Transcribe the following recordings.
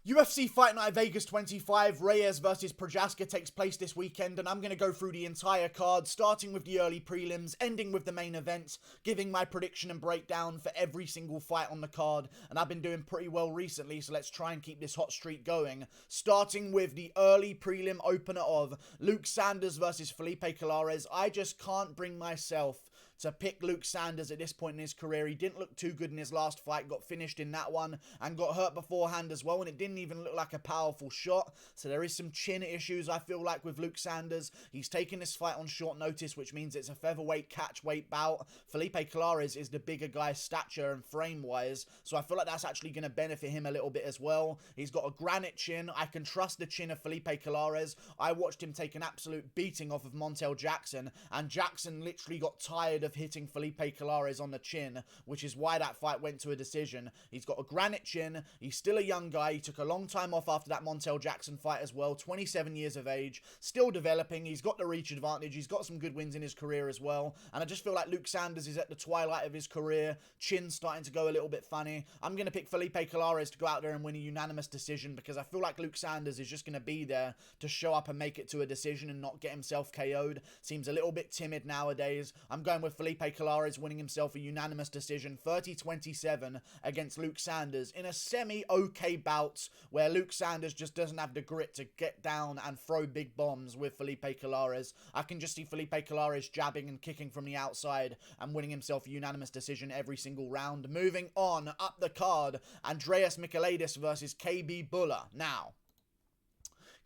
UFC Fight Night Vegas 25, Reyes versus Prochazka takes place this weekend, and I'm going to go through the entire card, starting with the early prelims, ending with the main event, giving my prediction and breakdown for every single fight on the card, and I've been doing pretty well recently, so let's try and keep this hot streak going. Starting with the early prelim opener of Luke Sanders versus Felipe Colares. I just can't bring myself to pick Luke Sanders at this point in his career. He didn't look too good in his last fight, got finished in that one, and got hurt beforehand as well, and it didn't even look like a powerful shot, so there is some chin issues, I feel like, with Luke Sanders. He's taking this fight on short notice, which means it's a featherweight catchweight bout. Felipe Colares is the bigger guy stature and frame-wise, so I feel like that's actually going to benefit him a little bit as well. He's got a granite chin. I can trust the chin of Felipe Colares. I watched him take an absolute beating off of Montel Jackson, and Jackson literally got tired of hitting Felipe Colares on the chin, which is why that fight went to a decision. He's got a granite chin. He's still a young guy. He took a long time off after that Montel Jackson fight as well. 27 years of age, still developing. He's got the reach advantage. He's got some good wins in his career as well, and I just feel like Luke Sanders is at the twilight of his career. Chin's starting to go a little bit funny. I'm going to pick Felipe Colares to go out there and win a unanimous decision, because I feel like Luke Sanders is just going to be there to show up and make it to a decision and not get himself KO'd. Seems a little bit timid nowadays. I'm going with Felipe Colares winning himself a unanimous decision, 30-27 against Luke Sanders, in a semi-okay bout where Luke Sanders just doesn't have the grit to get down and throw big bombs with Felipe Colares. I can just see Felipe Colares jabbing and kicking from the outside and winning himself a unanimous decision every single round. Moving on up the card, Andreas Micheladas versus KB Buller. Now,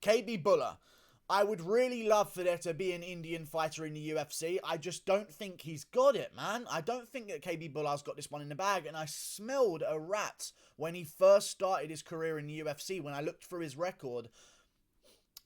KB Buller, I would really love for there to be an Indian fighter in the UFC. I just don't think he's got it, man. I don't think that KB Bullar's got this one in the bag, and I smelled a rat when he first started his career in the UFC. When I looked through his record,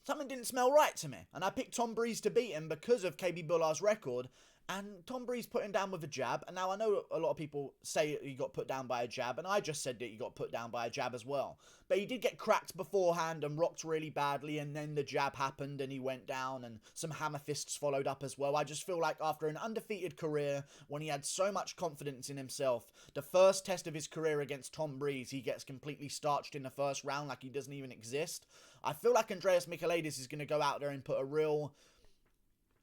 something didn't smell right to me, and I picked Tom Breeze to beat him because of KB Bullar's record. And Tom Breeze put him down with a jab. And now I know a lot of people say he got put down by a jab, and I just said that he got put down by a jab as well. But he did get cracked beforehand and rocked really badly, and then the jab happened and he went down, and some hammer fists followed up as well. I just feel like after an undefeated career, when he had so much confidence in himself, the first test of his career against Tom Breeze, he gets completely starched in the first round like he doesn't even exist. I feel like Andreas Micheladas is going to go out there and put a real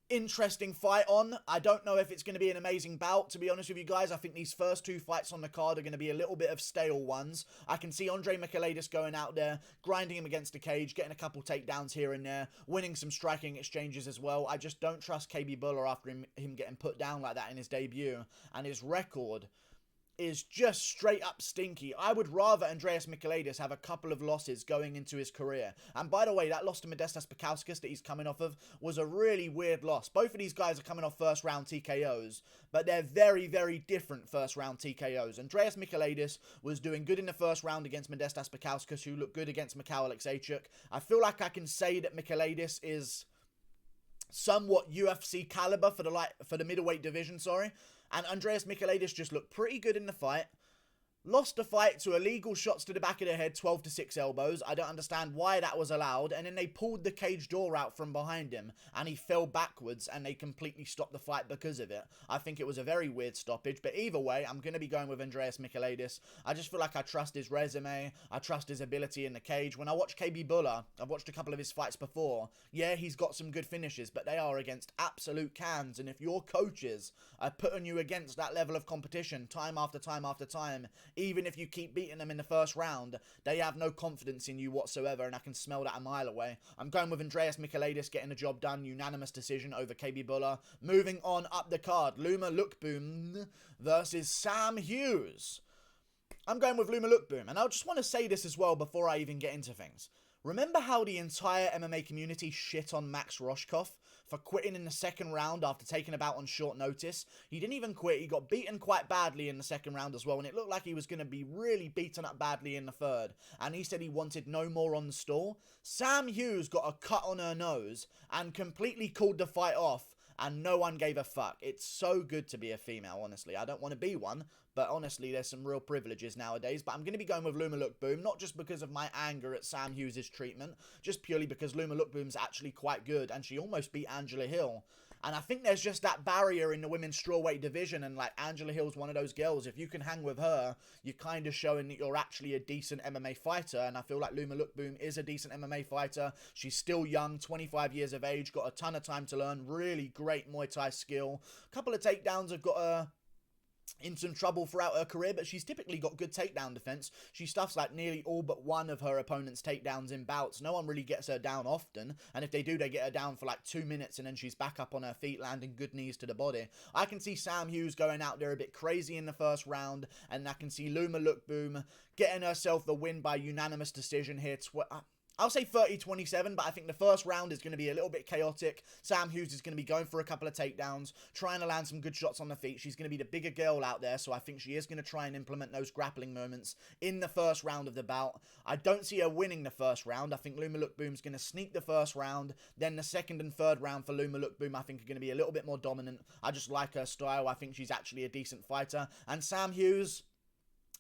interesting fight on. I don't know if it's going to be an amazing bout, to be honest with you guys. I think these first two fights on the card are going to be a little bit of stale ones. I can see Andre Micheladas going out there, grinding him against the cage, getting a couple takedowns here and there, winning some striking exchanges as well. I just don't trust KB Buller after him getting put down like that in his debut, and his record is just straight up stinky. I would rather Andreas Micheladas have a couple of losses going into his career. And by the way, that loss to Modestas Bukauskas that he's coming off of was a really weird loss. Both of these guys are coming off first round TKOs, but they're very, very different first round TKOs. Andreas Micheladas was doing good in the first round against Modestas Bukauskas, who looked good against Mikhail Alexeychuk. I feel like I can say that Micheladas is somewhat UFC caliber for the middleweight division, and Andreas Micheladas just looked pretty good in the fight. Lost the fight to illegal shots to the back of the head, 12-6 elbows. I don't understand why that was allowed. And then they pulled the cage door out from behind him, and he fell backwards, and they completely stopped the fight because of it. I think it was a very weird stoppage, but either way, I'm going to be going with Andreas Micheladas. I just feel like I trust his resume. I trust his ability in the cage. When I watch KB Buller, I've watched a couple of his fights before. Yeah, he's got some good finishes, but they are against absolute cans. And if your coaches are putting you against that level of competition time after time after time, even if you keep beating them in the first round, they have no confidence in you whatsoever, and I can smell that a mile away. I'm going with Andreas Micheladas getting the job done, unanimous decision over KB Buller. Moving on up the card, Loma Lookboonme versus Sam Hughes. I'm going with Loma Lookboonme, and I just want to say this as well before I even get into things. Remember how the entire MMA community shit on Max Roshkov for quitting in the second round after taking a bout on short notice? He didn't even quit. He got beaten quite badly in the second round as well, and it looked like he was going to be really beaten up badly in the third, and he said he wanted no more on the stall. Sam Hughes got a cut on her nose and completely called the fight off, and no one gave a fuck. It's so good to be a female, honestly. I don't want to be one, but honestly, there's some real privileges nowadays. But I'm going to be going with Loma Lookboonme, not just because of my anger at Sam Hughes' treatment, just purely because Loma Lookboonme's actually quite good, and she almost beat Angela Hill. And I think there's just that barrier in the women's strawweight division, and like Angela Hill's one of those girls. If you can hang with her, you're kind of showing that you're actually a decent MMA fighter, and I feel like Loma Lookboonme is a decent MMA fighter. She's still young, 25 years of age, got a ton of time to learn, really great Muay Thai skill. A couple of takedowns have got her in some trouble throughout her career, but she's typically got good takedown defense. She stuffs like nearly all but one of her opponent's takedowns in bouts. No one really gets her down often, and if they do, they get her down for like 2 minutes, and then she's back up on her feet, landing good knees to the body. I can see Sam Hughes going out there a bit crazy in the first round, and I can see Loma Lookboonme getting herself the win by unanimous decision here. I'll say 30-27, but I think the first round is going to be a little bit chaotic. Sam Hughes is going to be going for a couple of takedowns, trying to land some good shots on the feet. She's going to be the bigger girl out there, so I think she is going to try and implement those grappling moments in the first round of the bout. I don't see her winning the first round. I think Loma Lookboonme's going to sneak the first round. Then the second and third round for Loma Lookboonme, I think, are going to be a little bit more dominant. I just like her style. I think she's actually a decent fighter. And Sam Hughes,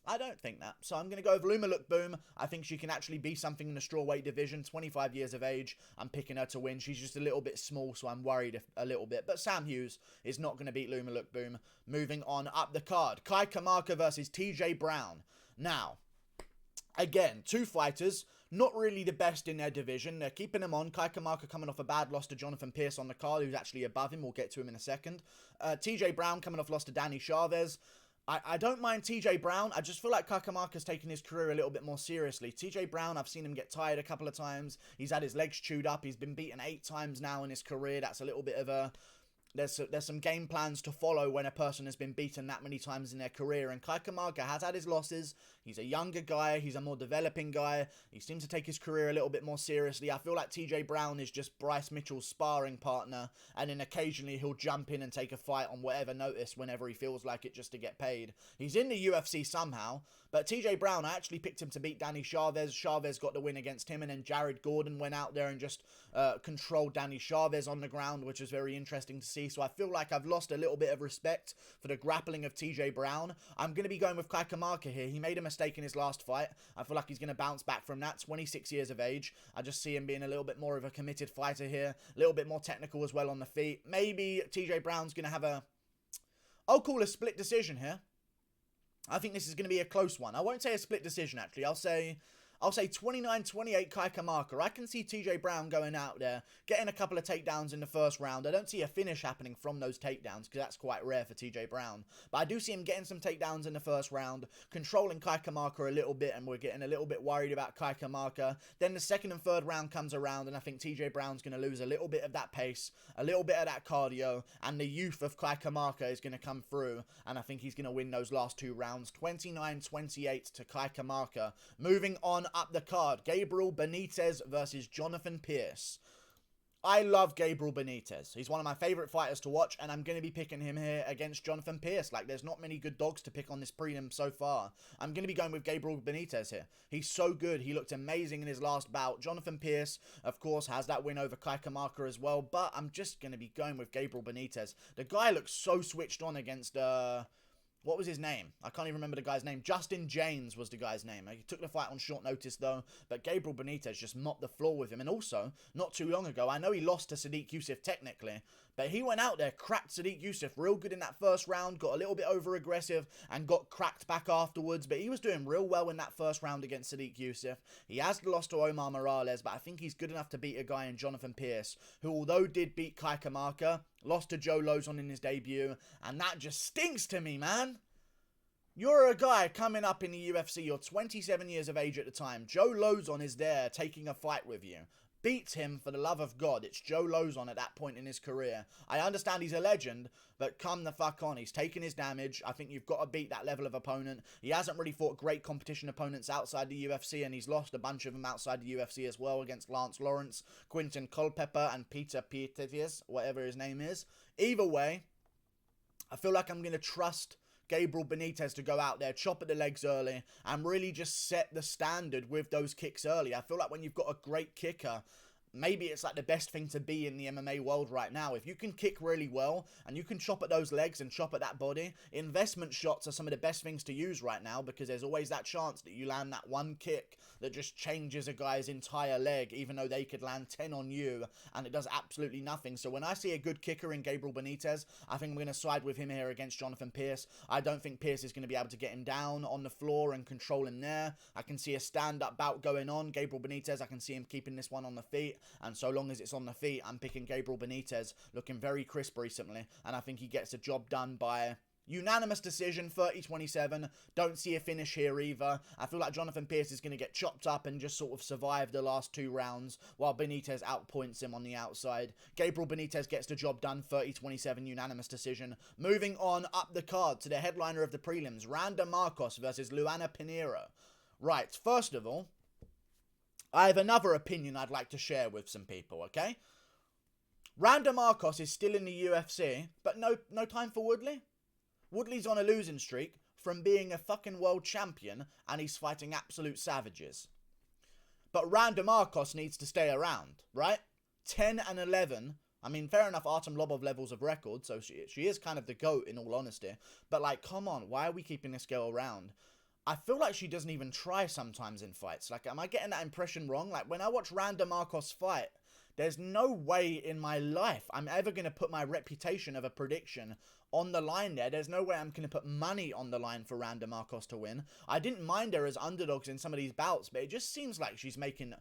I don't think that. So I'm going to go with Loma Lookboonme. I think she can actually be something in the strawweight division. 25 years of age. I'm picking her to win. She's just a little bit small, so I'm worried a little bit. But Sam Hughes is not going to beat Loma Lookboonme. Moving on up the card. Kamaka versus TJ Brown. Now, again, two fighters, not really the best in their division. They're keeping them on. Kamaka coming off a bad loss to Jonathan Pearce on the card, who's actually above him. We'll get to him in a second. TJ Brown coming off loss to Danny Chavez. I don't mind TJ Brown. I just feel like Kamaka's taking his career a little bit more seriously. TJ Brown, I've seen him get tired a couple of times. He's had his legs chewed up. He's been beaten 8 times now in his career. That's a little bit of a... There's some game plans to follow when a person has been beaten that many times in their career. And Kamaka has had his losses. He's a younger guy. He's a more developing guy. He seems to take his career a little bit more seriously. I feel like TJ Brown is just Bryce Mitchell's sparring partner. And then occasionally he'll jump in and take a fight on whatever notice whenever he feels like it, just to get paid. He's in the UFC somehow. But TJ Brown, I actually picked him to beat Danny Chavez. Chavez got the win against him. And then Jared Gordon went out there and just controlled Danny Chavez on the ground, which was very interesting to see. So I feel like I've lost a little bit of respect for the grappling of TJ Brown. I'm going to be going with Kamaka here. He made a mistake in his last fight. I feel like he's going to bounce back from that. 26 years of age. I just see him being a little bit more of a committed fighter here. A little bit more technical as well on the feet. Maybe TJ Brown's going to have a... I'll call a split decision here. I think this is going to be a close one. I won't say a split decision, actually. I'll say 29-28 Kamaka. I can see TJ Brown going out there, getting a couple of takedowns in the first round. I don't see a finish happening from those takedowns, because that's quite rare for TJ Brown. But I do see him getting some takedowns in the first round, controlling Kamaka a little bit, and we're getting a little bit worried about Kamaka. Then the second and third round comes around, and I think TJ Brown's going to lose a little bit of that pace, a little bit of that cardio, and the youth of Kamaka is going to come through, and I think he's going to win those last 2 rounds. 29-28 to Kamaka. Moving on up the card, Gabriel Benitez versus Jonathan Pearce. I love Gabriel Benitez. He's one of my favourite fighters to watch, and I'm going to be picking him here against Jonathan Pearce. Like, there's not many good dogs to pick on this prelim so far. I'm going to be going with Gabriel Benitez here. He's so good. He looked amazing in his last bout. Jonathan Pearce, of course, has that win over Kamaka as well, but I'm just going to be going with Gabriel Benitez. The guy looks so switched on against... what was his name? I can't even remember the guy's name. Justin James was the guy's name. He took the fight on short notice, though. But Gabriel Benitez just mopped the floor with him. And also, not too long ago, I know he lost to Sadiq Youssef technically, but he went out there, cracked Sadiq Youssef real good in that first round, got a little bit over-aggressive, and got cracked back afterwards. But he was doing real well in that first round against Sadiq Youssef. He has lost to Omar Morales, but I think he's good enough to beat a guy in Jonathan Pearce, who, although did beat Kamaka, lost to Joe Lozon in his debut, and that just stinks to me, man. You're a guy coming up in the UFC, you're 27 years of age at the time. Joe Lozon is there taking a fight with you. Beat him, for the love of God. It's Joe Lozon at that point in his career. I understand he's a legend, but come the fuck on. He's taken his damage. I think you've got to beat that level of opponent. He hasn't really fought great competition opponents outside the UFC, and he's lost a bunch of them outside the UFC as well, against Lance Lawrence, Quinton Culpepper, and Peter Pietetius, whatever his name is. Either way, I feel like I'm going to trust Gabriel Benitez to go out there, chop at the legs early, and really just set the standard with those kicks early. I feel like when you've got a great kicker, maybe it's like the best thing to be in the MMA world right now. If you can kick really well and you can chop at those legs and chop at that body, investment shots are some of the best things to use right now, because there's always that chance that you land that one kick that just changes a guy's entire leg, even though they could land 10 on you and it does absolutely nothing. So when I see a good kicker in Gabriel Benitez, I think I'm going to side with him here against Jonathan Pearce. I don't think Pearce is going to be able to get him down on the floor and control him there. I can see a stand-up bout going on. Gabriel Benitez, I can see him keeping this one on the feet. And so long as it's on the feet, I'm picking Gabriel Benitez, looking very crisp recently. And I think he gets the job done by unanimous decision, 30-27. Don't see a finish here either. I feel like Jonathan Pearce is going to get chopped up and just sort of survive the last 2 rounds, while Benitez outpoints him on the outside. Gabriel Benitez gets the job done, 30-27, unanimous decision. Moving on up the card to the headliner of the prelims, Randa Markos versus Luana Pinheiro. Right, first of all, I have another opinion I'd like to share with some people, okay? Randa Markos is still in the UFC, but no time for Woodley. Woodley's on a losing streak from being a fucking world champion, and he's fighting absolute savages. But Randa Markos needs to stay around, right? 10-11. I mean, fair enough, Artem Lobov levels of record, so she is kind of the GOAT in all honesty. But like, come on, why are we keeping this girl around? I feel like she doesn't even try sometimes in fights. Like, am I getting that impression wrong? Like, when I watch Randa Markos fight, there's no way in my life I'm ever going to put my reputation of a prediction on the line there. There's no way I'm going to put money on the line for Randa Markos to win. I didn't mind her as underdogs in some of these bouts, but it just seems like she's making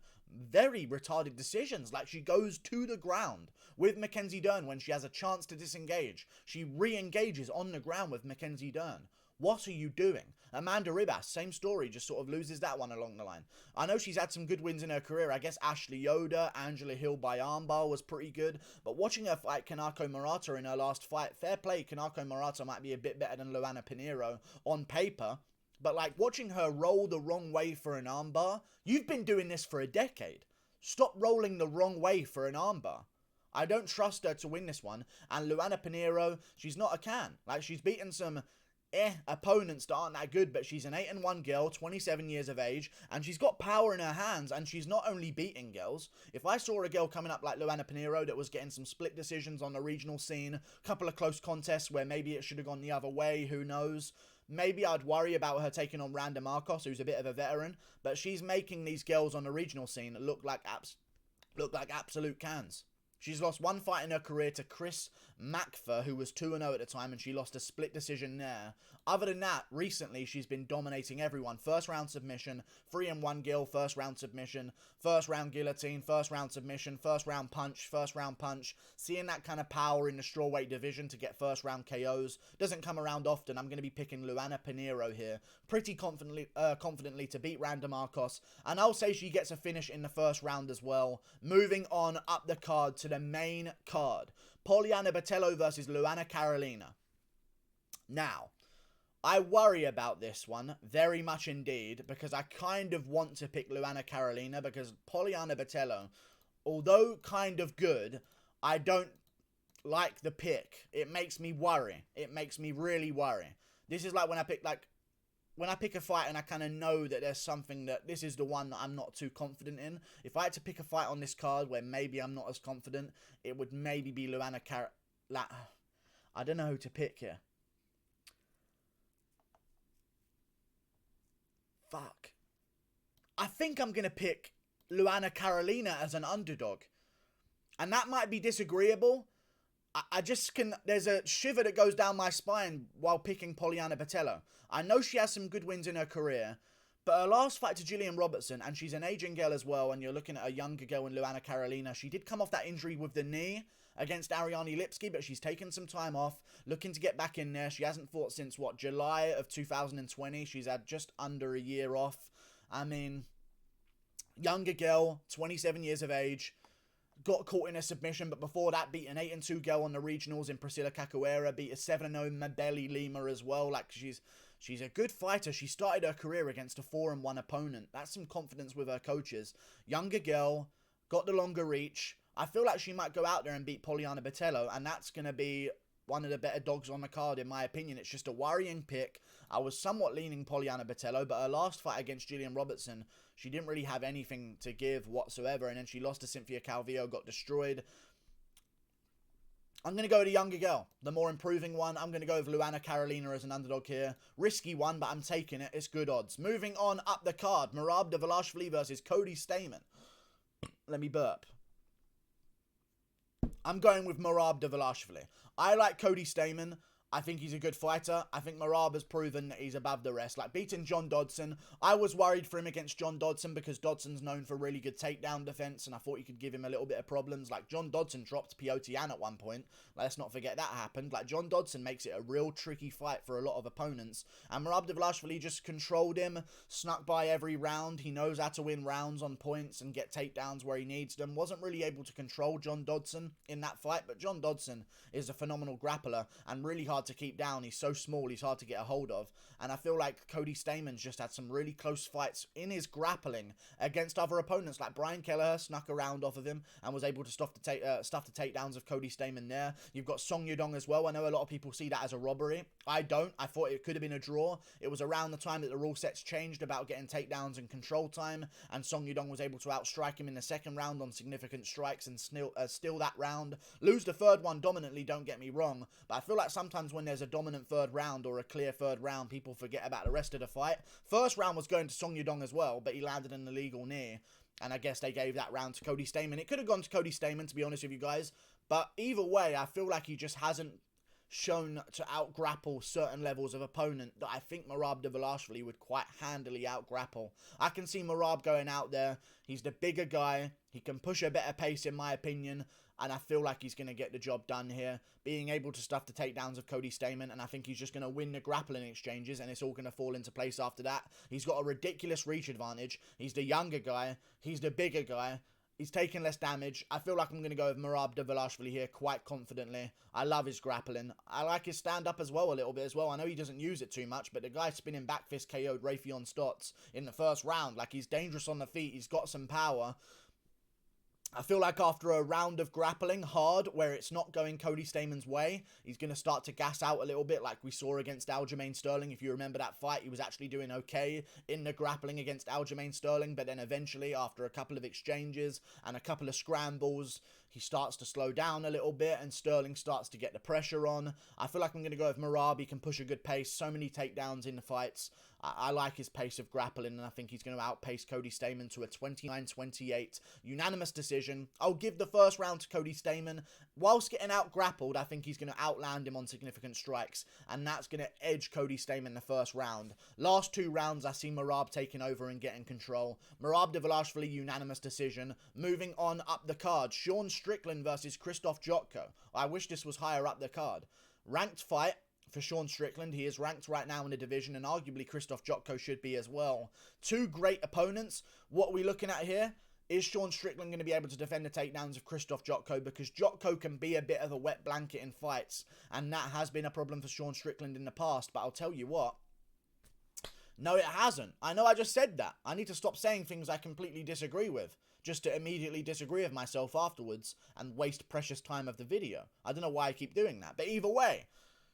very retarded decisions. Like, she goes to the ground with Mackenzie Dern when she has a chance to disengage. She re-engages on the ground with Mackenzie Dern. What are you doing? Amanda Ribas, same story, just sort of loses that one along the line. I know she's had some good wins in her career. I guess Ashley Yoda, Angela Hill by armbar was pretty good. But watching her fight Kanako Murata in her last fight, fair play, Kanako Murata might be a bit better than Luana Pinheiro on paper. But like, watching her roll the wrong way for an armbar, you've been doing this for a decade. Stop rolling the wrong way for an armbar. I don't trust her to win this one. And Luana Pinheiro, she's not a can. Like, she's beaten some opponents that aren't that good, but she's an 8-1 girl, 27 years of age, and she's got power in her hands, and she's not only beating girls. If I saw a girl coming up like Luana Pinheiro that was getting some split decisions on the regional scene, a couple of close contests where maybe it should have gone the other way, who knows, maybe I'd worry about her taking on Randa Markos, who's a bit of a veteran, but she's making these girls on the regional scene look like absolute cans. She's lost one fight in her career to Chris Makfa, who was 2-0 at the time, and she lost a split decision there. Other than that, recently, she's been dominating everyone. First round submission, 3-1 Gill, first round submission, first round guillotine, first round submission, first round punch. Seeing that kind of power in the strawweight division to get first round KOs doesn't come around often. I'm going to be picking Luana Pinheiro here, pretty confidently to beat Randa Markos, and I'll say she gets a finish in the first round as well. Moving on up the card to the main card, Poliana Botelho versus Luana Carolina. Now, I worry about this one very much indeed, because I kind of want to pick Luana Carolina, because Poliana Botelho, although kind of good, I don't like the pick. It makes me worry. It makes me really worry. This is like when I pick a fight and I kind of know that there's something that this is the one that I'm not too confident in. If I had to pick a fight on this card where maybe I'm not as confident, it would maybe be Luana I don't know who to pick here. Fuck. I think I'm going to pick Luana Carolina as an underdog. And that might be disagreeable. I just can... There's a shiver that goes down my spine while picking Poliana Botelho. I know she has some good wins in her career, but her last fight to Gillian Robertson, and she's an aging girl as well, and you're looking at a younger girl in Luana Carolina. She did come off that injury with the knee against Ariane Lipski, but she's taken some time off, looking to get back in there. She hasn't fought since, July of 2020. She's had just under a year off. I mean, younger girl, 27 years of age, got caught in a submission, but before that beat an 8-2 girl on the regionals in Priscilla Cachoeira, beat a 7-0 Mabeli Lima as well. Like, she's a good fighter. She started her career against a 4-1 opponent. That's some confidence with her coaches. Younger girl, got the longer reach. I feel like she might go out there and beat Poliana Botelho, and that's going to be one of the better dogs on the card, in my opinion. It's just a worrying pick. I was somewhat leaning Poliana Botelho, but her last fight against Gillian Robertson, she didn't really have anything to give whatsoever, and then she lost to Cynthia Calvillo, got destroyed. I'm going to go with a younger girl, the more improving one. I'm going to go with Luana Carolina as an underdog here. Risky one, but I'm taking it. It's good odds. Moving on up the card, Merab Dvalishvili versus Cody Stamann. Let me burp. I'm going with Merab Dvalishvili. I like Cody Stamann. I think he's a good fighter. I think Merab has proven that he's above the rest. Like, beating John Dodson, I was worried for him against John Dodson because Dodson's known for really good takedown defense, and I thought he could give him a little bit of problems. Like, John Dodson dropped Poliana at one point. Let's not forget that happened. Like, John Dodson makes it a real tricky fight for a lot of opponents, and Merab Dvalishvili just controlled him, snuck by every round. He knows how to win rounds on points and get takedowns where he needs them. Wasn't really able to control John Dodson in that fight, but John Dodson is a phenomenal grappler and really hard to keep down. He's so small, he's hard to get a hold of, and I feel like Cody Stamann's just had some really close fights in his grappling against other opponents. Like, Brian Kelleher snuck around off of him and was able to stuff the takedowns of Cody Stamann there. You've got Song Yudong as well. I know a lot of people see that as a robbery. I don't. I thought it could have been a draw. It was around the time that the rule sets changed about getting takedowns and control time, and Song Yudong was able to outstrike him in the second round on significant strikes and steal that round. Lose the third one dominantly, don't get me wrong, but I feel like sometimes when there's a dominant third round or a clear third round, people forget about the rest of the fight. First round was going to Song Yudong as well, but he landed an illegal knee, and I guess they gave that round to Cody Stamann. It could have gone to Cody Stamann, to be honest with you guys, but either way, I feel like he just hasn't shown to out-grapple certain levels of opponent that I think Merab Dvalishvili would quite handily out-grapple. I can see Merab going out there. He's the bigger guy. He can push a better pace, in my opinion, and I feel like he's going to get the job done here, being able to stuff the takedowns of Cody Stamann, and I think he's just going to win the grappling exchanges, and it's all going to fall into place after that. He's got a ridiculous reach advantage. He's the younger guy. He's the bigger guy. He's taking less damage. I feel like I'm going to go with Merab Dvalishvili here quite confidently. I love his grappling. I like his stand-up as well a little bit as well. I know he doesn't use it too much, but the guy spinning back fist KO'd Raytheon Stotts in the first round. Like, he's dangerous on the feet. He's got some power. I feel like after a round of grappling hard, where it's not going Cody Stamann's way, he's going to start to gas out a little bit, like we saw against Aljamain Sterling. If you remember that fight, he was actually doing okay in the grappling against Aljamain Sterling, but then eventually, after a couple of exchanges and a couple of scrambles, he starts to slow down a little bit, and Sterling starts to get the pressure on. I feel like I'm going to go with Merab. He can push a good pace, so many takedowns in the fights. I like his pace of grappling, and I think he's going to outpace Cody Stamann to a 29-28 unanimous decision. I'll give the first round to Cody Stamann. Whilst getting out-grappled, I think he's going to outland him on significant strikes, and that's going to edge Cody Stamann the first round. Last two rounds, I see Merab taking over and getting control. Merab Dvalishvili, unanimous decision. Moving on up the card, Sean Strickland versus Krysztof Jotko. I wish this was higher up the card. Ranked fight for Sean Strickland. He is ranked right now in the division, and arguably Krysztof Jotko should be as well. Two great opponents. What are we looking at here? Is Sean Strickland going to be able to defend the takedowns of Krysztof Jotko? Because Jotko can be a bit of a wet blanket in fights, and that has been a problem for Sean Strickland in the past. But I'll tell you what, no, it hasn't. I know I just said that. I need to stop saying things I completely disagree with, just to immediately disagree with myself afterwards and waste precious time of the video. I don't know why I keep doing that, but either way,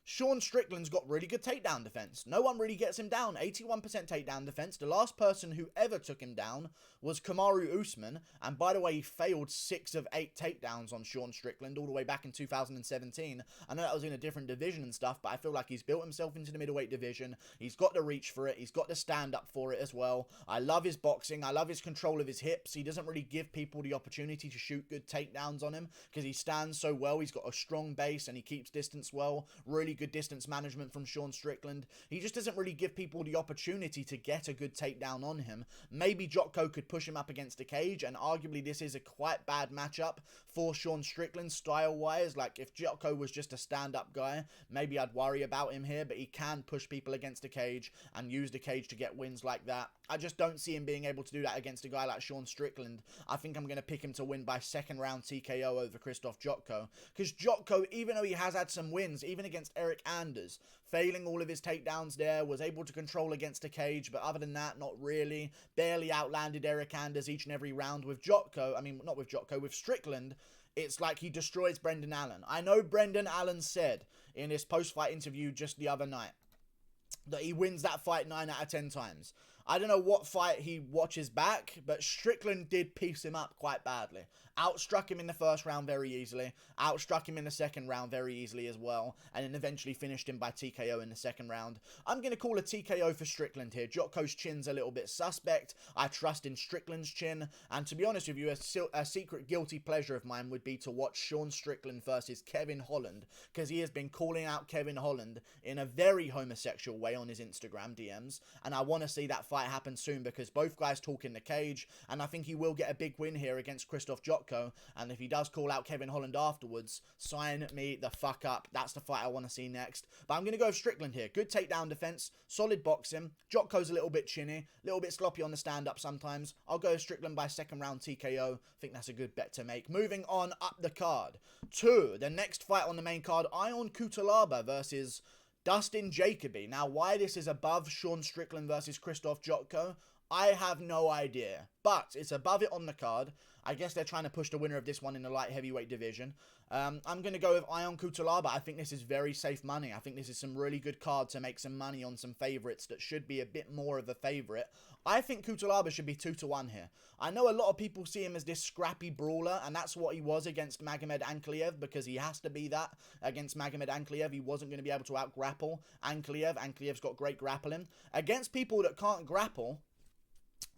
Sean Strickland's got really good takedown defense. No one really gets him down. 81% takedown defense. The last person who ever took him down was Kamaru Usman. And by the way, he failed 6 of 8 takedowns on Sean Strickland all the way back in 2017. I know that was in a different division and stuff, but I feel like he's built himself into the middleweight division. He's got the reach for it. He's got the stand-up for it as well. I love his boxing. I love his control of his hips. He doesn't really give people the opportunity to shoot good takedowns on him because he stands so well. He's got a strong base and he keeps distance well. Really good distance management from Sean Strickland. He just doesn't really give people the opportunity to get a good takedown on him. Maybe Jotko could push him up against the cage, and arguably this is a quite bad matchup for Sean Strickland style-wise. Like, if Jotko was just a stand-up guy, maybe I'd worry about him here, but he can push people against the cage and use the cage to get wins like that. I just don't see him being able to do that against a guy like Sean Strickland. I think I'm going to pick him to win by second round TKO over Krysztof Jotko. Because Jotko, even though he has had some wins, even against Eric Anders, failing all of his takedowns there, was able to control against the cage, but other than that, not really. Barely outlanded Eric Anders each and every round. With Jotko, with Strickland, it's like he destroys Brendan Allen. I know Brendan Allen said in his post-fight interview just the other night that he wins that fight 9 out of 10 times. I don't know what fight he watches back, but Strickland did piece him up quite badly. Outstruck him in the first round very easily, outstruck him in the second round very easily as well, and then eventually finished him by TKO in the second round. I'm going to call a TKO for Strickland here. Jotko's chin's a little bit suspect. I trust in Strickland's chin, and to be honest with you, a secret guilty pleasure of mine would be to watch Sean Strickland versus Kevin Holland, because he has been calling out Kevin Holland in a very homosexual way on his Instagram DMs, and I want to see that fight happen soon because both guys talk in the cage, and I think he will get a big win here against Krysztof Jotko. And if he does call out Kevin Holland afterwards, sign me the fuck up. That's the fight I want to see next. But I'm going to go with Strickland here. Good takedown defense, solid boxing. Jotko's a little bit chinny, a little bit sloppy on the stand-up sometimes. I'll go with Strickland by second round TKO. I think that's a good bet to make. Moving on up the card to the next fight on the main card, Ion Cutelaba versus Dustin Jacoby. Now, why this is above Sean Strickland versus Krysztof Jotko, I have no idea, but it's above it on the card. I guess they're trying to push the winner of this one in the light heavyweight division. I'm going to go with Ion Cutelaba. I think this is very safe money. I think this is some really good card to make some money on some favourites that should be a bit more of a favourite. I think Cutelaba should be 2-1 here. I know a lot of people see him as this scrappy brawler, and that's what he was against Magomed Ankalaev, because he has to be that against Magomed Ankalaev. He wasn't going to be able to out-grapple Ankalaev. Ankalaev's got great grappling. Against people that can't grapple,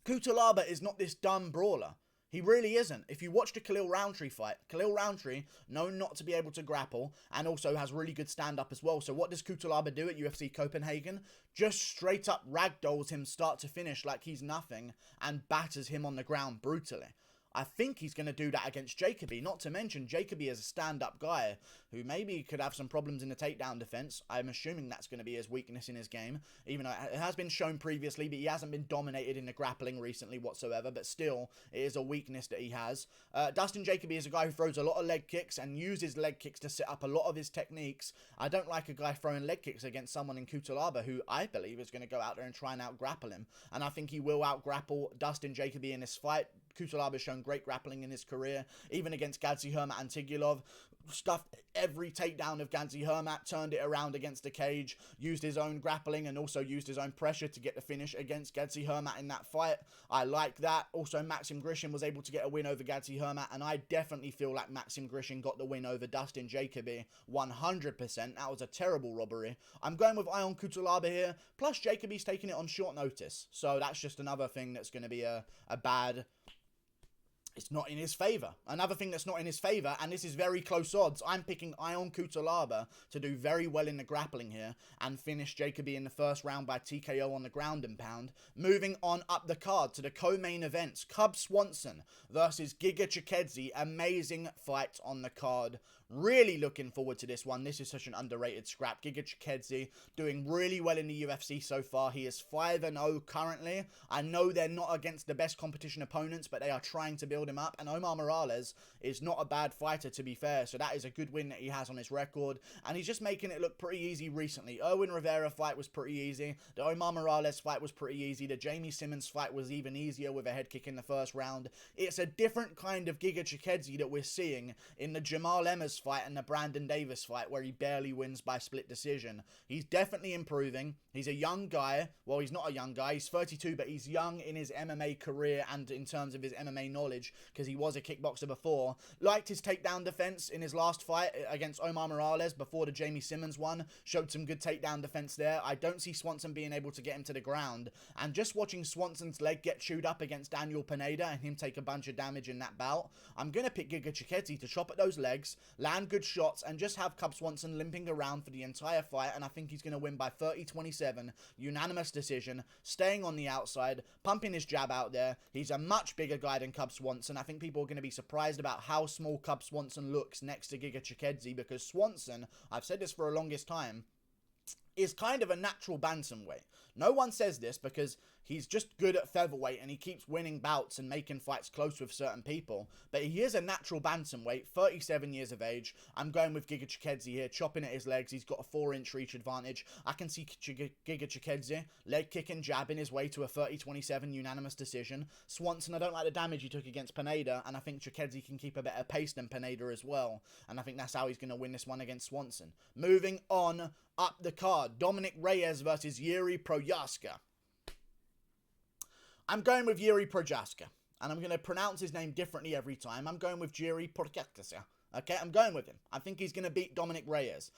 Cutelaba is not this dumb brawler. He really isn't. If you watch the Khalil Roundtree fight, Khalil Roundtree, known not to be able to grapple, and also has really good stand-up as well. So what does Cutelaba do at UFC Copenhagen? Just straight up ragdolls him start to finish like he's nothing, and batters him on the ground brutally. I think he's going to do that against Jacoby. Not to mention, Jacoby is a stand-up guy who maybe could have some problems in the takedown defense. I'm assuming that's going to be his weakness in his game, even though it has been shown previously, but he hasn't been dominated in the grappling recently whatsoever, but still, it is a weakness that he has. Dustin Jacoby is a guy who throws a lot of leg kicks and uses leg kicks to set up a lot of his techniques. I don't like a guy throwing leg kicks against someone in Cutelaba who I believe is going to go out there and try and out-grapple him, and I think he will out-grapple Dustin Jacoby in this fight. Cutelaba has shown great grappling in his career, even against Gadzi Hermat and Tigulov. Stuffed every takedown of Gadzi Hermat, turned it around against the cage, used his own grappling and also used his own pressure to get the finish against Gadzi Hermat in that fight. I like that. Also, Maxim Grishin was able to get a win over Gadzi Hermat, and I definitely feel like Maxim Grishin got the win over Dustin Jacoby 100%. That was a terrible robbery. I'm going with Ion Cutelaba here, plus Jacoby's taking it on short notice, so that's just another thing that's going to be a bad... It's not in his favour. Another thing that's not in his favour, and this is very close odds, I'm picking Ion Cutelaba to do very well in the grappling here and finish Jacoby in the first round by TKO on the ground and pound. Moving on up the card to the co-main events, Cub Swanson versus Giga Chikadze. Amazing fight on the card. Really looking forward to this one. This is such an underrated scrap. Giga Chikadze doing really well in the UFC so far. He is 5-0 currently. I know they're not against the best competition opponents, but they are trying to build him up. And Omar Morales is not a bad fighter, to be fair. So that is a good win that he has on his record. And he's just making it look pretty easy recently. Erwin Rivera fight was pretty easy. The Omar Morales fight was pretty easy. The Jamie Simmons fight was even easier with a head kick in the first round. It's a different kind of Giga Chikadze that we're seeing in the Jamal Emmers fight and the Brandon Davis fight, where he barely wins by split decision. He's definitely improving. He's a young guy. Well, he's not a young guy. He's 32, but he's young in his MMA career and in terms of his MMA knowledge, because he was a kickboxer before. Liked his takedown defense in his last fight against Omar Morales before the Jamie Simmons one. Showed some good takedown defense there. I don't see Swanson being able to get him to the ground. And just watching Swanson's leg get chewed up against Daniel Pineda and him take a bunch of damage in that bout, I'm going to pick Giga Chikadze to chop at those legs, land good shots, and just have Cub Swanson limping around for the entire fight. And I think he's going to win by 30-27, unanimous decision, staying on the outside, pumping his jab out there. He's a much bigger guy than Cub Swanson. I think people are going to be surprised about how small Cub Swanson looks next to Giga Chikadze, because Swanson, I've said this for the longest time, is kind of a natural bantamweight. No one says this because he's just good at featherweight and he keeps winning bouts and making fights close with certain people. But he is a natural bantamweight, 37 years of age. I'm going with Giga Chikadze here, chopping at his legs. He's got a 4-inch reach advantage. I can see Giga Chikadze leg kicking, jabbing his way to a 30-27 unanimous decision. Swanson, I don't like the damage he took against Pinheiro, and I think Chikadze can keep a better pace than Pinheiro as well. And I think that's how he's going to win this one against Swanson. Moving on up the card, Dominick Reyes versus Jiri Prochazka. I'm going with Jiri Prochazka, and I'm going to pronounce his name differently every time. I'm going with Jiri Prochazka. Okay, I'm going with him. I think he's going to beat Dominick Reyes.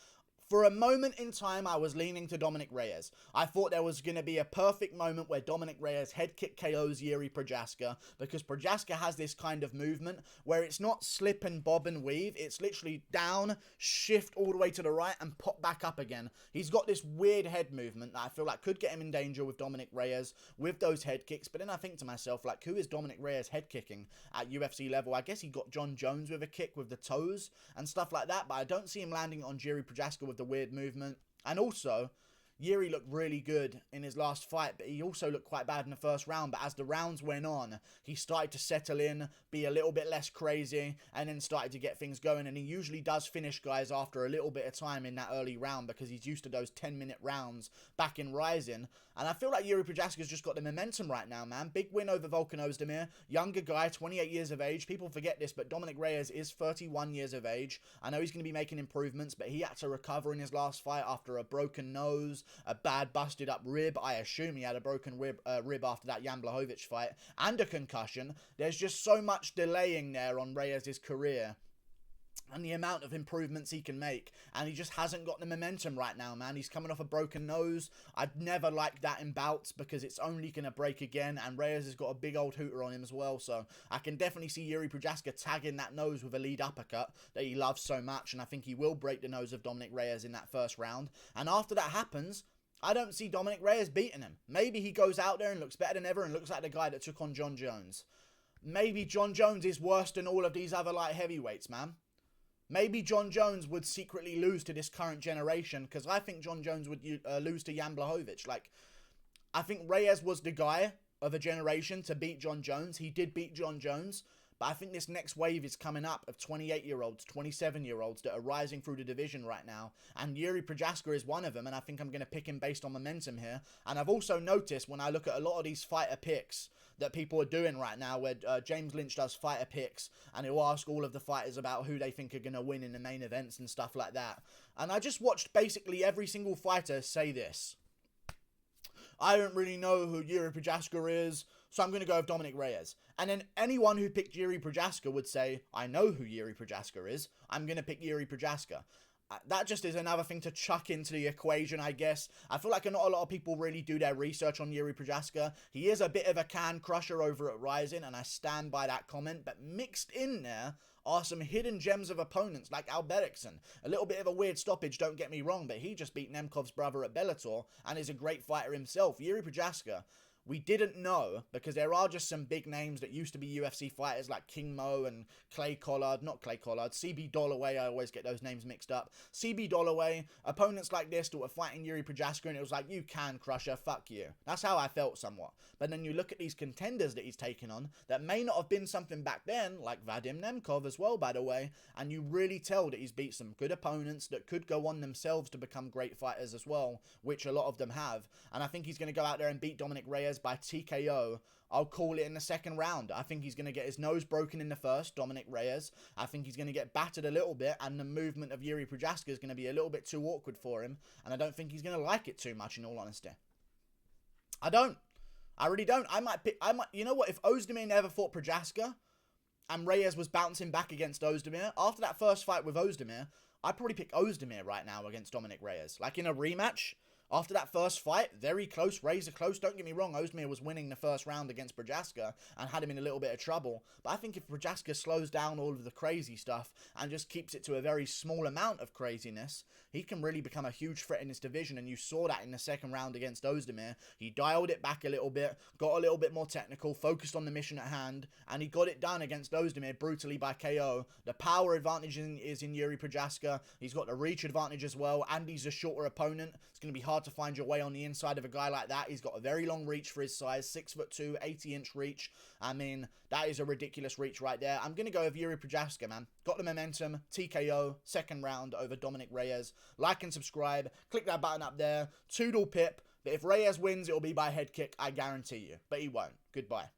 For a moment in time, I was leaning to Dominick Reyes. I thought there was going to be a perfect moment where Dominick Reyes head kick KOs Jiri Prochazka, because Prochazka has this kind of movement where it's not slip and bob and weave. It's literally down, shift all the way to the right, and pop back up again. He's got this weird head movement that I feel like could get him in danger with Dominick Reyes with those head kicks. But then I think to myself, like, who is Dominick Reyes head kicking at UFC level? I guess he got John Jones with a kick with the toes and stuff like that, but I don't see him landing on Jiri Prochazka with the weird movement. And also, Jiri looked really good in his last fight, but he also looked quite bad in the first round. But as the rounds went on, he started to settle in, be a little bit less crazy, and then started to get things going. And he usually does finish guys after a little bit of time in that early round, because he's used to those 10-minute rounds back in Rising. And I feel like Jiri Prochazka's just got the momentum right now, man. Big win over Volkan Ozdemir. Younger guy, 28 years of age. People forget this, but Dominick Reyes is 31 years of age. I know he's going to be making improvements, but he had to recover in his last fight after a broken nose, a bad busted up rib. I assume he had a broken rib after that Jan Blachowicz fight, and a concussion. There's just so much delaying there on Reyes' career and the amount of improvements he can make, and he just hasn't got the momentum right now, man. He's coming off a broken nose. I'd never like that in bouts, because it's only going to break again, and Reyes has got a big old hooter on him as well, so I can definitely see Jiri Prochazka tagging that nose with a lead uppercut that he loves so much, and I think he will break the nose of Dominick Reyes in that first round. And after that happens, I don't see Dominick Reyes beating him. Maybe he goes out there and looks better than ever and looks like the guy that took on John Jones. Maybe John Jones is worse than all of these other light heavyweights, man. Maybe John Jones would secretly lose to this current generation, because I think John Jones would lose to Jan Blachowicz. Like, I think Reyes was the guy of a generation to beat John Jones. He did beat John Jones, but I think this next wave is coming up of 28-year-olds, 27-year-olds that are rising through the division right now, and Jiri Prochazka is one of them, and I think I'm going to pick him based on momentum here. And I've also noticed when I look at a lot of these fighter picks that people are doing right now, where James Lynch does fighter picks, and he'll ask all of the fighters about who they think are going to win in the main events and stuff like that. And I just watched basically every single fighter say this: I don't really know who Jiri Prochazka is, so I'm going to go with Dominick Reyes. And then anyone who picked Jiri Prochazka would say, I know who Jiri Prochazka is, I'm going to pick Jiri Prochazka. That just is another thing to chuck into the equation, I guess. I feel like not a lot of people really do their research on Jiri Prochazka. He is a bit of a can crusher over at Rising, and I stand by that comment. But mixed in there are some hidden gems of opponents like Al Berickson. A little bit of a weird stoppage, don't get me wrong, but he just beat Nemkov's brother at Bellator and is a great fighter himself. Jiri Prochazka, we didn't know, because there are just some big names that used to be UFC fighters like King Mo and CB Dollaway, I always get those names mixed up. CB Dollaway, opponents like this that were fighting Jiri Prochazka, and it was like, you can crusher, fuck you. That's how I felt somewhat. But then you look at these contenders that he's taken on that may not have been something back then, like Vadim Nemkov as well, by the way, and you really tell that he's beat some good opponents that could go on themselves to become great fighters as well, which a lot of them have. And I think he's going to go out there and beat Dominick Reyes by TKO. I'll call it in the second round. I think he's going to get his nose broken in the first, Dominick Reyes. I think he's going to get battered a little bit, and the movement of Jiri Prochazka is going to be a little bit too awkward for him, and I don't think he's going to like it too much, in all honesty. I really don't. You know what, if Ozdemir never fought Prochazka, and Reyes was bouncing back against Ozdemir, after that first fight with Ozdemir, I'd probably pick Ozdemir right now against Dominick Reyes. Like, in a rematch, After that first fight, very close, razor close. Don't get me wrong, Ozdemir was winning the first round against Prochazka and had him in a little bit of trouble. But I think if Prochazka slows down all of the crazy stuff and just keeps it to a very small amount of craziness, he can really become a huge threat in this division. And you saw that in the second round against Ozdemir. He dialed it back a little bit, got a little bit more technical, focused on the mission at hand, and he got it done against Ozdemir brutally by KO. The power advantage is in Jiri Prochazka. He's got the reach advantage as well, and he's a shorter opponent. It's going to be hard to find your way on the inside of a guy like that. He's got a very long reach for his size, 6'2", 80-inch reach. I mean, that is a ridiculous reach right there. I'm going to go with Jiri Prochazka, man. Got the momentum, TKO, second round over Dominick Reyes. Like and subscribe, click that button up there. Toodle pip, but if Reyes wins, it'll be by head kick, I guarantee you. But he won't. Goodbye.